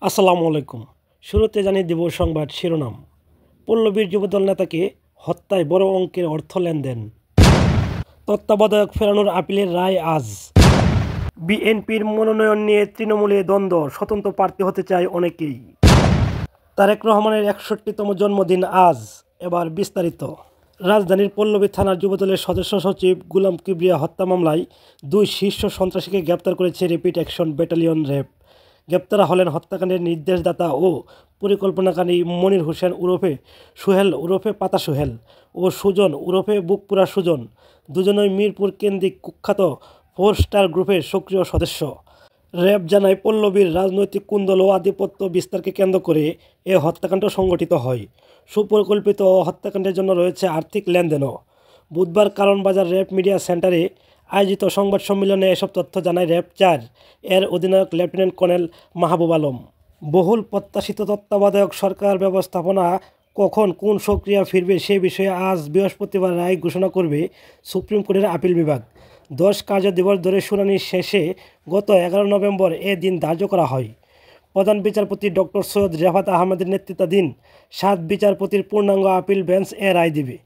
আসসালামু আলাইকুম। শুরুতে জানিয়ে দেব সংবাদ শিরোনাম। পল্লবীর যুবদল নেতাকে হত্যায় বড় অঙ্কের অর্থ লেনদেন। তত্ত্বাবধায়ক ফেরানোর আপিলের রায় আজ। বিএনপির মনোনয়ন নিয়ে তৃণমূলে দ্বন্দ্ব, স্বতন্ত্র প্রার্থী হতে চায় অনেকেই। তারেক রহমানের 61তম জন্মদিন আজ। এবার বিস্তারিত। রাজধানীর পল্লবী থানার যুবদলের সদস্য সচিব গুলাম কিবরিয়া হত্যা মামলায় 2 শীর্ষ সন্ত্রাসীকে গ্রেপ্তার করেছে র্যাপিড অ্যাকশন ব্যাটালিয়ন র্যাব। গ্রেপ্তার হলেন হত্যাকাণ্ডের নির্দেশদাতা ও পরিকল্পনাকারী মনির হোসেন ওরফে সোহেল ওরফে পাতা সোহেল ও সুজন ওরফে বুকপুরা সুজন, দুজনই মিরপুর কেন্দ্রিক কুখ্যাত 4 স্টার গ্রুপের সক্রিয় সদস্য। র্যাব জানায়, পল্লবীর রাজনৈতিক কুন্দল ও আধিপত্য বিস্তারকে কেন্দ্র করে এ হত্যাকাণ্ড সংঘটিত হয়। সুপরিকল্পিত হত্যাকাণ্ডের জন্য রয়েছে আর্থিক লেনদেনও। বুধবার কারণবাজার র্যাব মিডিয়া সেন্টারে আয়োজিত সংবাদ সম্মেলনে এসব তথ্য জানায় র্যাব 4 এর অধিনায়ক লেফটেন্যান্ট কর্নেল মাহবুব আলম। বহুল প্রত্যাশিত তত্ত্বাবধায়ক সরকার ব্যবস্থাপনা কখন কোন সক্রিয়া ফিরবে সে বিষয়ে আজ বৃহস্পতিবার রায় ঘোষণা করবে সুপ্রিম কোর্টের আপিল বিভাগ। 10 কার্যদিবস ধরে শুনানি শেষে গত 11 নভেম্বর এ দিন ধার্য করা হয়। প্রধান বিচারপতি ডক্টর সৈয়দ রেফাত আহমেদের নেতৃত্বাধীন 7 বিচারপতির পূর্ণাঙ্গ আপিল বেঞ্চ এ রায় দেবে।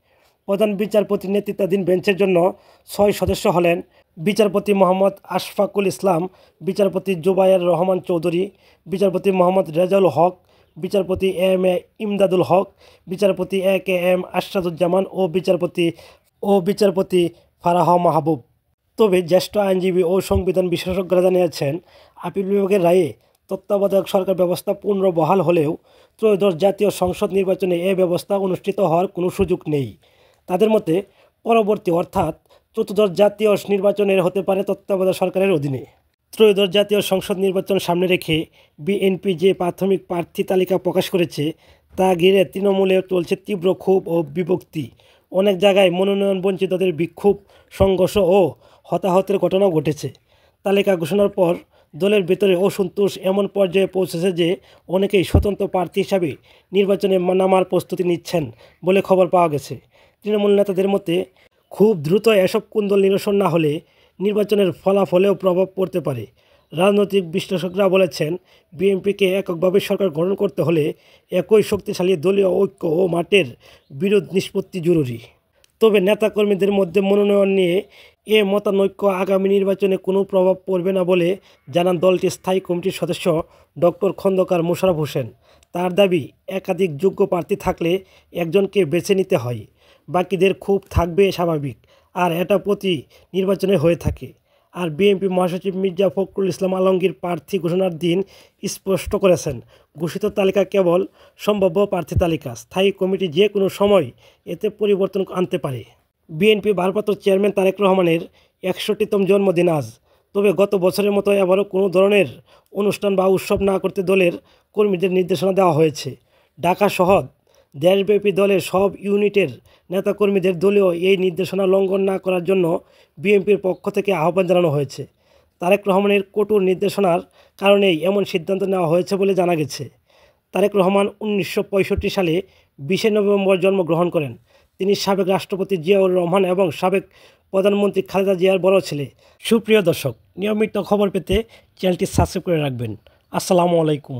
প্রধান বিচারপতির নেতৃত্বাধীন বেঞ্চের জন্য 6 সদস্য হলেন বিচারপতি মোহাম্মদ আশফাকুল ইসলাম, বিচারপতি জুবায়ের রহমান চৌধুরী, বিচারপতি মোহাম্মদ রেজাউল হক, বিচারপতি এম এ ইমদাদুল হক, বিচারপতি এ কে এম আশরাদুজ্জামান ও বিচারপতি ফারাহ মাহবুব। তবে জ্যেষ্ঠ আইনজীবী ও সংবিধান বিশেষজ্ঞরা জানিয়েছেন, আপিল বিভাগের রায়ে তত্ত্বাবধায়ক সরকার ব্যবস্থা পুনর্বহাল হলেও ত্রয়োদশ জাতীয় সংসদ নির্বাচনে এ ব্যবস্থা অনুষ্ঠিত হওয়ার কোনো সুযোগ নেই। তাদের মতে পরবর্তী অর্থাৎ চতুর্দশ জাতীয় নির্বাচনের হতে পারে তত্ত্বাবধায়ক সরকারের অধীনে। ত্রয়োদশ জাতীয় সংসদ নির্বাচন সামনে রেখে বিএনপি যে প্রাথমিক প্রার্থী তালিকা প্রকাশ করেছে তা ঘিরে তৃণমূলে চলছে তীব্র ক্ষোভ ও বিভক্তি। অনেক জায়গায় মনোনয়ন বঞ্চিতদের বিক্ষোভ, সংঘর্ষ ও হতাহতের ঘটনাও ঘটেছে। তালিকা ঘোষণার পর দলের ভেতরে অসন্তোষ এমন পর্যায়ে পৌঁছেছে যে অনেকেই স্বতন্ত্র প্রার্থী হিসাবে নির্বাচনে নামার প্রস্তুতি নিচ্ছেন বলে খবর পাওয়া গেছে। তৃণমূল নেতাদের মতে খুব দ্রুত এসব কুন্দল নিরসন না হলে নির্বাচনের ফলাফলেও প্রভাব পড়তে পারে। রাজনৈতিক বিশ্লেষকরা বলেছেন, বিএনপিকে এককভাবে সরকার গঠন করতে হলে একই শক্তিশালী দলীয় ঐক্য ও মাঠের বিরোধ নিষ্পত্তি জরুরি। তবে নেতাকর্মীদের মধ্যে মনোনয়ন নিয়ে এ মতানৈক্য আগামী নির্বাচনে কোনো প্রভাব পড়বে না বলে জানান দলটির স্থায়ী কমিটির সদস্য ডক্টর খন্দকার মোশাররফ হোসেন। তার দাবি, একাধিক যোগ্য প্রার্থী থাকলে একজনকে বেছে নিতে হয়, বাকিদের ক্ষোভ থাকবে স্বাভাবিক, আর এটা প্রতি নির্বাচনে হয়ে থাকে। আর বিএনপি মহাসচিব মির্জা ফখরুল ইসলাম আলমগীর প্রার্থী ঘোষণার দিন স্পষ্ট করেছেন, ঘোষিত তালিকা কেবল সম্ভাব্য প্রার্থী তালিকা, স্থায়ী কমিটি যে কোনো সময় এতে পরিবর্তন আনতে পারে। বিএনপি ভারপ্রাপ্ত চেয়ারম্যান তারেক রহমানের 61তম জন্মদিন আজ। তবে গত বছরের মতো এবারও কোনো ধরনের অনুষ্ঠান বা উৎসব না করতে দলের কর্মীদের নির্দেশনা দেওয়া হয়েছে। ঢাকা সহ দেশব্যাপী দলের সব ইউনিটের নেতাকর্মীদের দলীয় এই নির্দেশনা লঙ্ঘন না করার জন্য বিএনপির পক্ষ থেকে আহ্বান জানানো হয়েছে। তারেক রহমানের কঠোর নির্দেশনার কারণেই এমন সিদ্ধান্ত নেওয়া হয়েছে বলে জানা গেছে। তারেক রহমান 1965 সালে 20 নভেম্বর জন্মগ্রহণ করেন। তিনি সাবেক রাষ্ট্রপতি জিয়াউর রহমান এবং সাবেক প্রধানমন্ত্রী খালেদা জিয়ার বড় ছেলে। সুপ্রিয় দর্শক, নিয়মিত খবর পেতে চ্যানেলটি সাবস্ক্রাইব করে রাখবেন। আসসালামু আলাইকুম।